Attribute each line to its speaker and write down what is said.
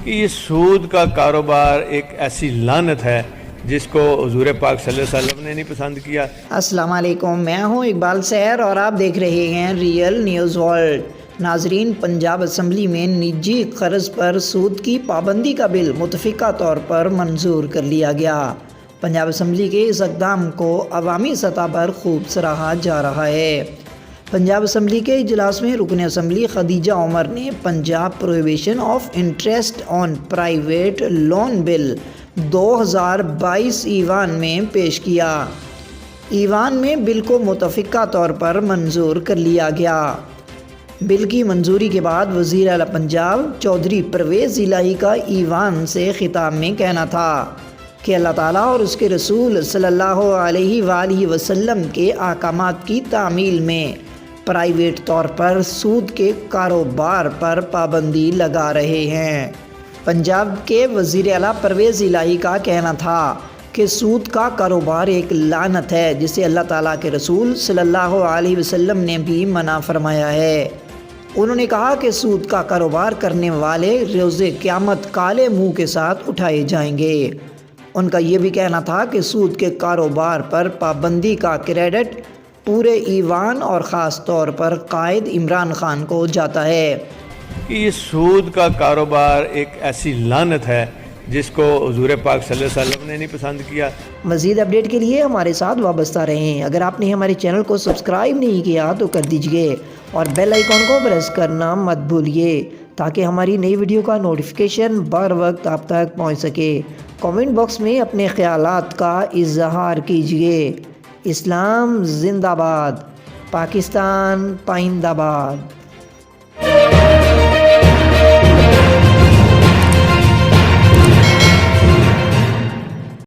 Speaker 1: کہ یہ سود کا کاروبار ایک ایسی لعنت ہے جس کو حضور پاک صلی اللہ علیہ وسلم نے نہیں پسند کیا۔
Speaker 2: السلام علیکم، میں ہوں اقبال سیر اور آپ دیکھ رہے ہیں ریئل نیوز ورلڈ۔ ناظرین، پنجاب اسمبلی میں نجی قرض پر سود کی پابندی کا بل متفقہ طور پر منظور کر لیا گیا۔ پنجاب اسمبلی کے اس اقدام کو عوامی سطح پر خوب سراہا جا رہا ہے۔ پنجاب اسمبلی کے اجلاس میں رکن اسمبلی خدیجہ عمر نے Punjab prohibition of interest on private loan bill 2022 ایوان میں پیش کیا۔ ایوان میں بل کو متفقہ طور پر منظور کر لیا گیا۔ بل کی منظوری کے بعد وزیر اعلیٰ پنجاب چودھری پرویز الہی کا ایوان سے خطاب میں کہنا تھا کہ اللہ تعالیٰ اور اس کے رسول صلی اللہ علیہ وآلہ وسلم کے احکامات کی تعمیل میں پرائیویٹ طور پر سود کے کاروبار پر پابندی لگا رہے ہیں۔ پنجاب کے وزیر اعلیٰ پرویز الہی کا کہنا تھا کہ سود کا کاروبار ایک لعنت ہے جسے اللہ تعالیٰ کے رسول صلی اللہ علیہ وسلم نے بھی منع فرمایا ہے۔ انہوں نے کہا کہ سود کا کاروبار کرنے والے روز قیامت کالے منہ کے ساتھ اٹھائے جائیں گے۔ ان کا یہ بھی کہنا تھا کہ سود کے کاروبار پر پابندی کا کریڈٹ پورے ایوان اور خاص طور پر قائد عمران خان کو جاتا ہے۔
Speaker 1: کہ یہ سود کا کاروبار ایک ایسی لعنت ہے جس کو حضور پاک صلی اللہ علیہ وسلم نے نہیں پسند کیا۔
Speaker 2: مزید اپڈیٹ کے لیے ہمارے ساتھ وابستہ رہیں۔ اگر آپ نے ہمارے چینل کو سبسکرائب نہیں کیا تو کر دیجئے اور بیل آئیکن کو پریس کرنا مت بھولیے تاکہ ہماری نئی ویڈیو کا نوٹیفیکیشن بر وقت آپ تک پہنچ سکے۔ کامنٹ باکس میں اپنے خیالات کا اظہار کیجئے۔ اسلام زندہ باد، پاکستان پائندہ باد۔